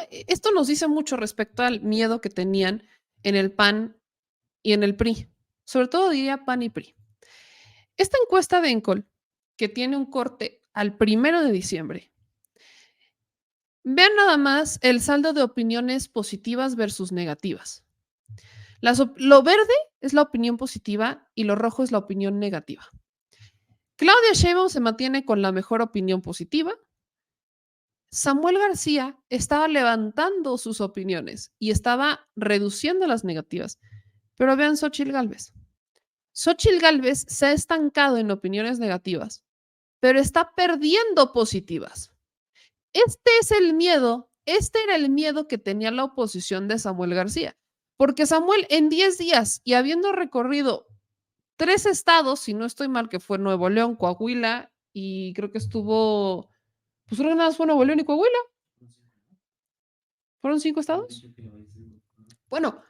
Esto nos dice mucho respecto al miedo que tenían en el PAN y en el PRI. Sobre todo diría PAN y PRI. Esta encuesta de Encol, que tiene un corte al 1 de diciembre, vean nada más el saldo de opiniones positivas versus negativas. Lo verde es la opinión positiva y lo rojo es la opinión negativa. Claudia Sheinbaum se mantiene con la mejor opinión positiva. Samuel García estaba levantando sus opiniones y estaba reduciendo las negativas. Pero vean Xóchitl Gálvez. Xóchitl Gálvez se ha estancado en opiniones negativas, pero está perdiendo positivas. Este era el miedo que tenía la oposición de Samuel García, porque Samuel en 10 días y habiendo recorrido 3 estados, si no estoy mal, que fue Nuevo León, Coahuila y creo que estuvo, pues creo que nada más fue Nuevo León y Coahuila. ¿Fueron 5 estados? Bueno,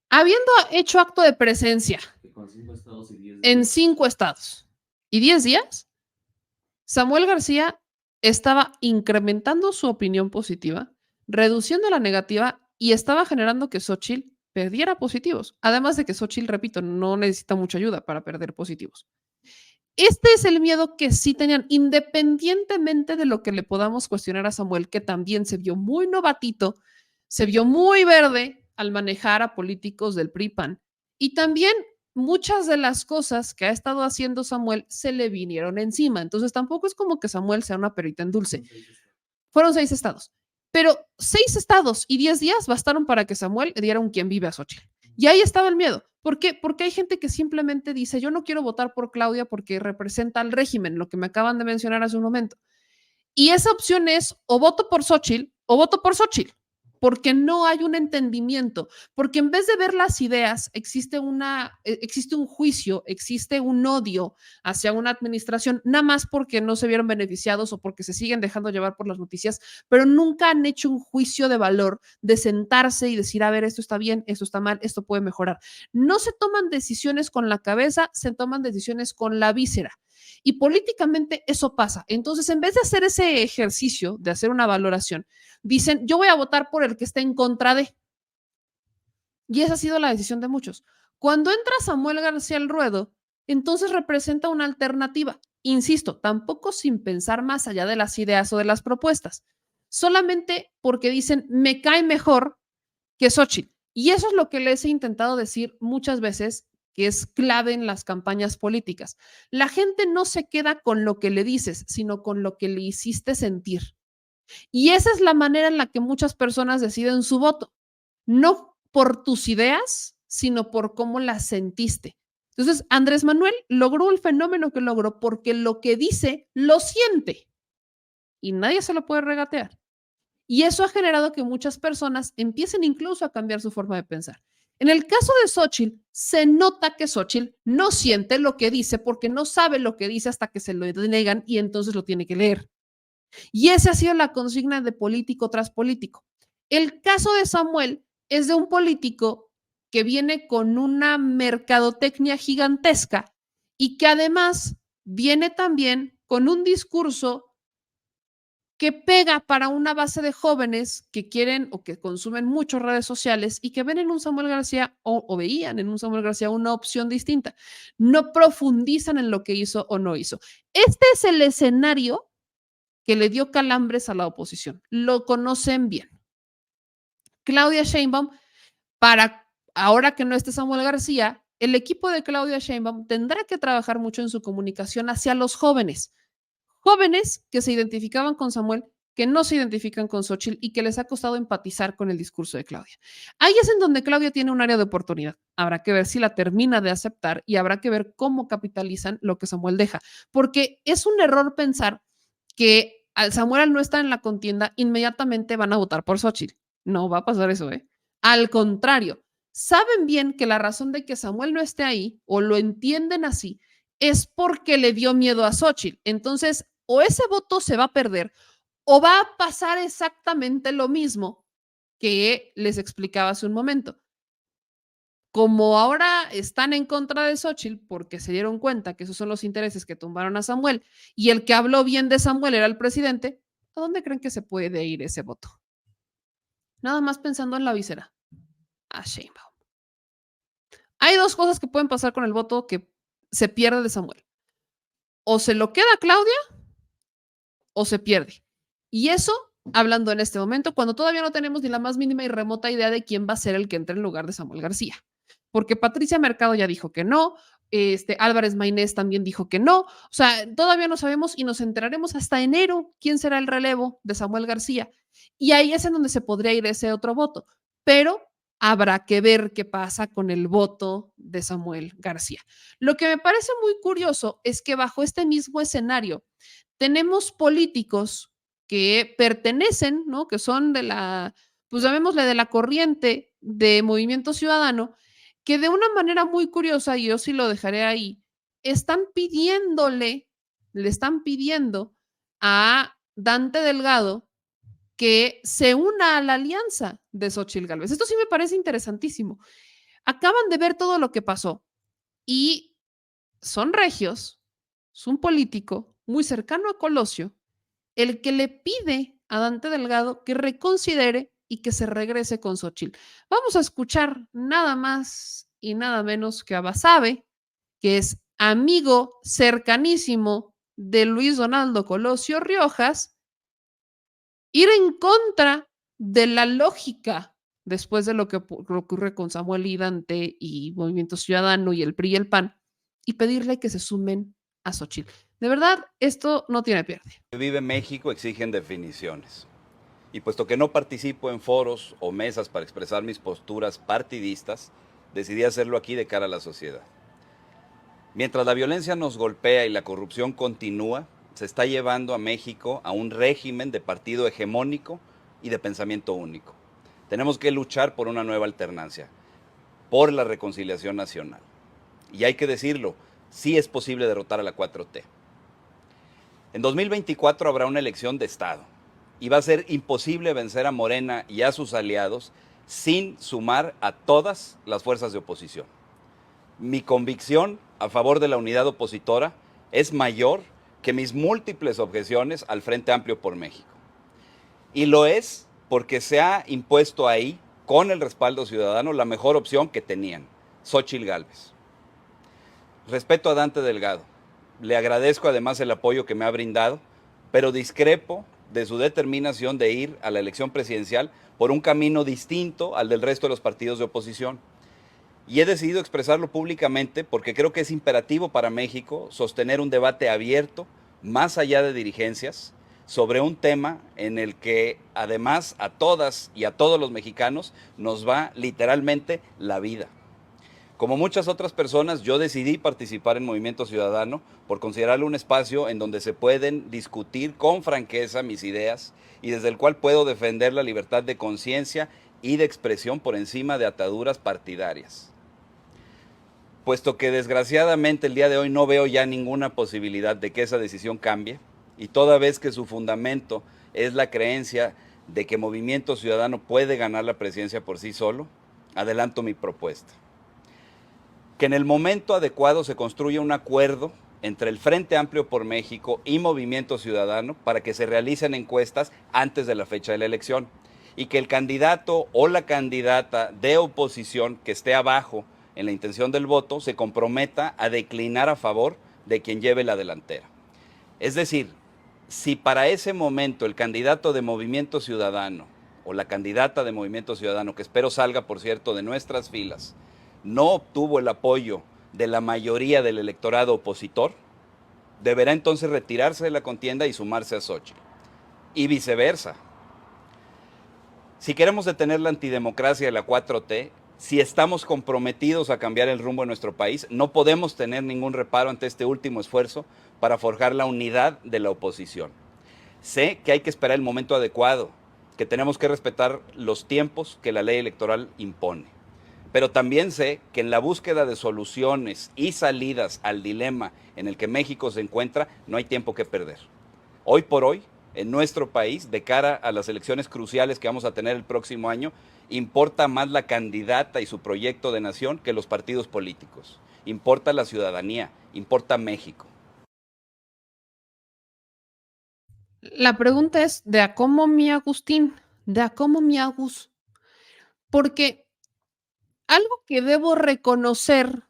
habiendo hecho acto de presencia en 5 estados y 10 días, Samuel García estaba incrementando su opinión positiva, reduciendo la negativa y estaba generando que Xóchitl perdiera positivos. Además de que Xóchitl, repito, no necesita mucha ayuda para perder positivos. Este es el miedo que sí tenían, independientemente de lo que le podamos cuestionar a Samuel, que también se vio muy novatito, se vio muy verde al manejar a políticos del PRI-PAN. Y también muchas de las cosas que ha estado haciendo Samuel se le vinieron encima. Entonces tampoco es como que Samuel sea una perita en dulce. Fueron 6 estados. Pero 6 estados y 10 días bastaron para que Samuel diera un quien vive a Xochitl. Y ahí estaba el miedo. ¿Por qué? Porque hay gente que simplemente dice, yo no quiero votar por Claudia porque representa al régimen, lo que me acaban de mencionar hace un momento. Y esa opción es o voto por Xochitl o voto por Xochitl, porque no hay un entendimiento, porque en vez de ver las ideas, existe un juicio, existe un odio hacia una administración, nada más porque no se vieron beneficiados o porque se siguen dejando llevar por las noticias, pero nunca han hecho un juicio de valor de sentarse y decir, a ver, esto está bien, esto está mal, esto puede mejorar. No se toman decisiones con la cabeza, se toman decisiones con la víscera. Y políticamente eso pasa. Entonces, en vez de hacer ese ejercicio de hacer una valoración, dicen, yo voy a votar por el que esté en contra de. Y esa ha sido la decisión de muchos. Cuando entra Samuel García al ruedo, entonces representa una alternativa. Insisto, tampoco sin pensar más allá de las ideas o de las propuestas. Solamente porque dicen, me cae mejor que Xochitl. Y eso es lo que les he intentado decir muchas veces, que es clave en las campañas políticas. La gente no se queda con lo que le dices, sino con lo que le hiciste sentir. Y esa es la manera en la que muchas personas deciden su voto. No por tus ideas, sino por cómo las sentiste. Entonces, Andrés Manuel logró el fenómeno que logró porque lo que dice lo siente y nadie se lo puede regatear. Y eso ha generado que muchas personas empiecen incluso a cambiar su forma de pensar. En el caso de Xochitl, se nota que Xochitl no siente lo que dice porque no sabe lo que dice hasta que se lo denegan y entonces lo tiene que leer. Y esa ha sido la consigna de político tras político. El caso de Samuel es de un político que viene con una mercadotecnia gigantesca y que además viene también con un discurso que pega para una base de jóvenes que quieren o que consumen mucho redes sociales y que ven en un Samuel García o veían en un Samuel García una opción distinta. No profundizan en lo que hizo o no hizo. Este es el escenario que le dio calambres a la oposición. Lo conocen bien. Claudia Sheinbaum, para ahora que no esté Samuel García, el equipo de Claudia Sheinbaum tendrá que trabajar mucho en su comunicación hacia los jóvenes. Jóvenes que se identificaban con Samuel, que no se identifican con Xochitl y que les ha costado empatizar con el discurso de Claudia. Ahí es en donde Claudia tiene un área de oportunidad. Habrá que ver si la termina de aceptar y habrá que ver cómo capitalizan lo que Samuel deja, porque es un error pensar que al Samuel al no estar en la contienda, inmediatamente van a votar por Xochitl. No va a pasar eso, ¿eh? Al contrario, saben bien que la razón de que Samuel no esté ahí, o lo entienden así, es porque le dio miedo a Xochitl. Entonces, o ese voto se va a perder, o va a pasar exactamente lo mismo que les explicaba hace un momento. Como ahora están en contra de Xochitl porque se dieron cuenta que esos son los intereses que tumbaron a Samuel y el que habló bien de Samuel era el presidente, ¿a dónde creen que se puede ir ese voto? nada más pensando en la víscera, a Sheinbaum. Hay dos cosas que pueden pasar con el voto que se pierde de Samuel. O se lo queda Claudia o se pierde. Y eso, hablando en este momento, cuando todavía no tenemos ni la más mínima y remota idea de quién va a ser el que entre en lugar de Samuel García. Porque Patricia Mercado ya dijo que no, Álvarez Maynés también dijo que no. O sea, todavía no sabemos y nos enteraremos hasta enero quién será el relevo de Samuel García. Y ahí es en donde se podría ir ese otro voto. Pero habrá que ver qué pasa con el voto de Samuel García. Lo que me parece muy curioso es que bajo este mismo escenario tenemos políticos que pertenecen, ¿no? Que son de la, pues llamémosle de la corriente de Movimiento Ciudadano, que de una manera muy curiosa, y yo sí lo dejaré ahí, están le están pidiendo a Dante Delgado que se una a la alianza de Xochitl Gálvez. Esto sí me parece interesantísimo. Acaban de ver todo lo que pasó y son regios, es un político muy cercano a Colosio, el que le pide a Dante Delgado que reconsidere y que se regrese con Xochitl. Vamos a escuchar nada más y nada menos que a Basabe, que es amigo cercanísimo de Luis Donaldo Colosio Riojas, ir en contra de la lógica después de lo que ocurre con Samuel y Dante y Movimiento Ciudadano y el PRI y el PAN, y pedirle que se sumen a Xochitl. De verdad, esto no tiene pierde. Vive México exigen definiciones. Y puesto que no participo en foros o mesas para expresar mis posturas partidistas, decidí hacerlo aquí de cara a la sociedad. Mientras la violencia nos golpea y la corrupción continúa, se está llevando a México a un régimen de partido hegemónico y de pensamiento único. Tenemos que luchar por una nueva alternancia, por la reconciliación nacional. Y hay que decirlo, sí es posible derrotar a la 4T. En 2024 habrá una elección de Estado y va a ser imposible vencer a Morena y a sus aliados sin sumar a todas las fuerzas de oposición. Mi convicción a favor de la unidad opositora es mayor que mis múltiples objeciones al Frente Amplio por México. Y lo es porque se ha impuesto ahí, con el respaldo ciudadano, la mejor opción que tenían, Xóchitl Gálvez. Respeto a Dante Delgado. Le agradezco además el apoyo que me ha brindado, pero discrepo de su determinación de ir a la elección presidencial por un camino distinto al del resto de los partidos de oposición. Y he decidido expresarlo públicamente porque creo que es imperativo para México sostener un debate abierto, más allá de dirigencias, sobre un tema en el que además a todas y a todos los mexicanos nos va literalmente la vida. Como muchas otras personas, yo decidí participar en Movimiento Ciudadano por considerarlo un espacio en donde se pueden discutir con franqueza mis ideas y desde el cual puedo defender la libertad de conciencia y de expresión por encima de ataduras partidarias. Puesto que desgraciadamente el día de hoy no veo ya ninguna posibilidad de que esa decisión cambie, y toda vez que su fundamento es la creencia de que Movimiento Ciudadano puede ganar la presidencia por sí solo, adelanto mi propuesta. Que en el momento adecuado se construya un acuerdo entre el Frente Amplio por México y Movimiento Ciudadano para que se realicen encuestas antes de la fecha de la elección y que el candidato o la candidata de oposición que esté abajo en la intención del voto se comprometa a declinar a favor de quien lleve la delantera. Es decir, si para ese momento el candidato de Movimiento Ciudadano o la candidata de Movimiento Ciudadano, que espero salga, por cierto, de nuestras filas, no obtuvo el apoyo de la mayoría del electorado opositor, deberá entonces retirarse de la contienda y sumarse a Xochitl. Y viceversa. Si queremos detener la antidemocracia de la 4T, si estamos comprometidos a cambiar el rumbo de nuestro país, no podemos tener ningún reparo ante este último esfuerzo para forjar la unidad de la oposición. Sé que hay que esperar el momento adecuado, que tenemos que respetar los tiempos que la ley electoral impone. Pero también sé que en la búsqueda de soluciones y salidas al dilema en el que México se encuentra, no hay tiempo que perder. Hoy por hoy, en nuestro país, de cara a las elecciones cruciales que vamos a tener el próximo año, importa más la candidata y su proyecto de nación que los partidos políticos. Importa la ciudadanía, importa México. La pregunta es, ¿de a cómo mi Agustín? ¿De a cómo mi Agus? porque algo que debo reconocer,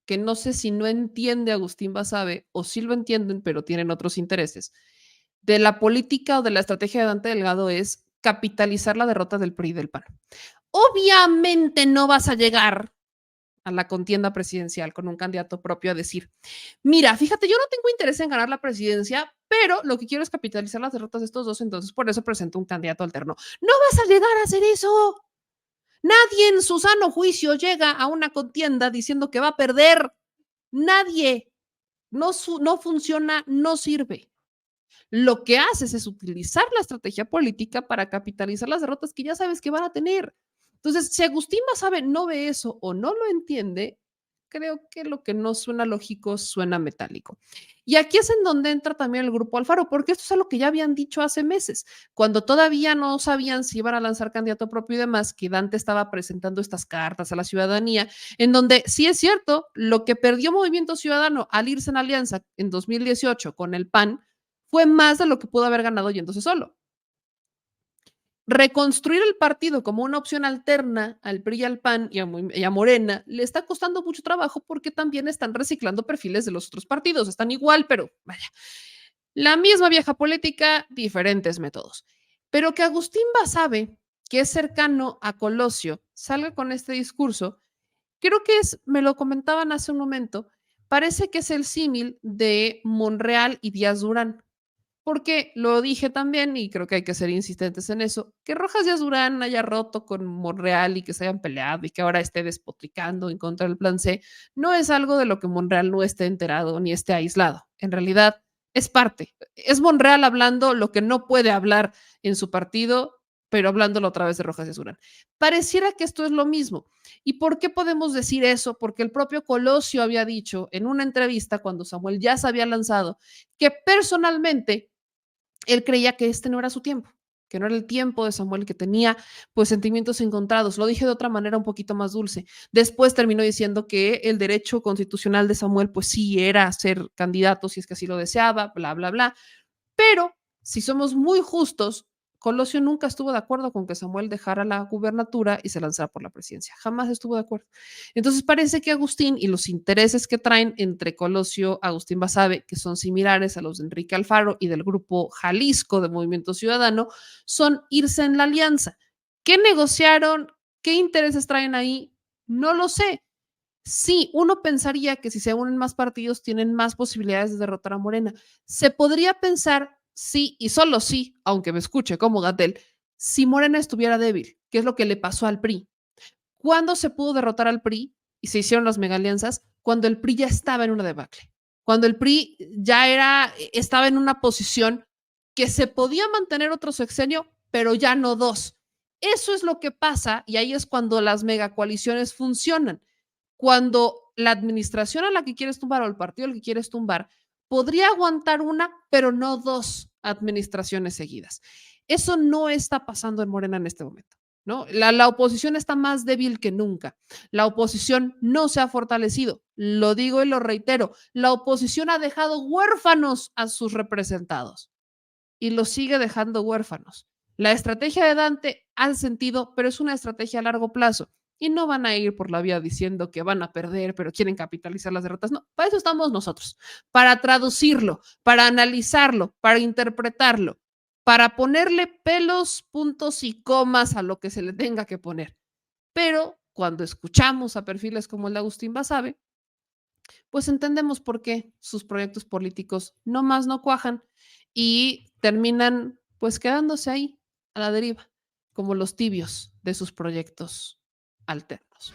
que no sé si no entiende Agustín Basabe, o sí lo entienden, pero tienen otros intereses, de la política o de la estrategia de Dante Delgado es capitalizar la derrota del PRI y del PAN. Obviamente no vas a llegar a la contienda presidencial con un candidato propio a decir, mira, fíjate, yo no tengo interés en ganar la presidencia, pero lo que quiero es capitalizar las derrotas de estos dos, entonces por eso presento un candidato alterno. No vas a llegar a hacer eso. Nadie en su sano juicio llega a una contienda diciendo que va a perder. Nadie. No funciona, no sirve. Lo que haces es utilizar la estrategia política para capitalizar las derrotas que ya sabes que van a tener. Entonces, si Agustín Basabe no ve eso o no lo entiende, creo que lo que no suena lógico suena metálico. Y aquí es en donde entra también el Grupo Alfaro, porque esto es algo que ya habían dicho hace meses, cuando todavía no sabían si iban a lanzar candidato propio y demás, que Dante estaba presentando estas cartas a la ciudadanía, en donde sí es cierto, lo que perdió Movimiento Ciudadano al irse en alianza en 2018 con el PAN fue más de lo que pudo haber ganado yéndose solo. Reconstruir el partido como una opción alterna al PRI y al PAN y a Morena le está costando mucho trabajo porque también están reciclando perfiles de los otros partidos. Están igual, pero vaya, la misma vieja política, diferentes métodos. Pero que Agustín Basabe, que es cercano a Colosio, salga con este discurso, creo que es, me lo comentaban hace un momento, parece que es el símil de Monreal y Díaz Durán. Porque lo dije también, y creo que hay que ser insistentes en eso, que Rojas Díaz Durán haya roto con Monreal y que se hayan peleado y que ahora esté despotricando en contra del plan C, no es algo de lo que Monreal no esté enterado ni esté aislado. En realidad, es parte. Es Monreal hablando lo que no puede hablar en su partido, pero hablándolo a través de Rojas Díaz Durán. Pareciera que esto es lo mismo. ¿Y por qué podemos decir eso? Porque el propio Colosio había dicho en una entrevista cuando Samuel ya se había lanzado que personalmente él creía que este no era su tiempo, que no era el tiempo de Samuel, que tenía pues sentimientos encontrados. Lo dije de otra manera un poquito más dulce. Después terminó diciendo que el derecho constitucional de Samuel pues sí era ser candidato si es que así lo deseaba, bla, bla, bla. Pero si somos muy justos, Colosio nunca estuvo de acuerdo con que Samuel dejara la gubernatura y se lanzara por la presidencia. Jamás estuvo de acuerdo. Entonces parece que Agustín y los intereses que traen entre Colosio, Agustín Basabe, que son similares a los de Enrique Alfaro y del grupo Jalisco de Movimiento Ciudadano, son irse en la alianza. ¿Qué negociaron? ¿Qué intereses traen ahí? No lo sé. Sí, uno pensaría que si se unen más partidos tienen más posibilidades de derrotar a Morena. Se podría pensar, sí, y solo sí, aunque me escuche como Gatel, si Morena estuviera débil, ¿qué es lo que le pasó al PRI? ¿Cuándo se pudo derrotar al PRI y se hicieron las megalianzas? Cuando el PRI ya estaba en una debacle, cuando el PRI ya estaba en una posición que se podía mantener otro sexenio, pero ya no dos. Eso es lo que pasa y ahí es cuando las megacoaliciones funcionan, cuando la administración a la que quieres tumbar o el partido al que quieres tumbar podría aguantar una, pero no dos administraciones seguidas. Eso no está pasando en Morena en este momento. ¿No? La oposición está más débil que nunca. La oposición no se ha fortalecido. Lo digo y lo reitero. La oposición ha dejado huérfanos a sus representados y los sigue dejando huérfanos. La estrategia de Dante hace sentido, pero es una estrategia a largo plazo y no van a ir por la vía diciendo que van a perder, pero quieren capitalizar las derrotas. No, para eso estamos nosotros, para traducirlo, para analizarlo, para interpretarlo, para ponerle pelos, puntos y comas a lo que se le tenga que poner. Pero cuando escuchamos a perfiles como el de Agustín Basabe, pues entendemos por qué sus proyectos políticos no más no cuajan y terminan pues quedándose ahí a la deriva, como los tibios de sus proyectos alternos.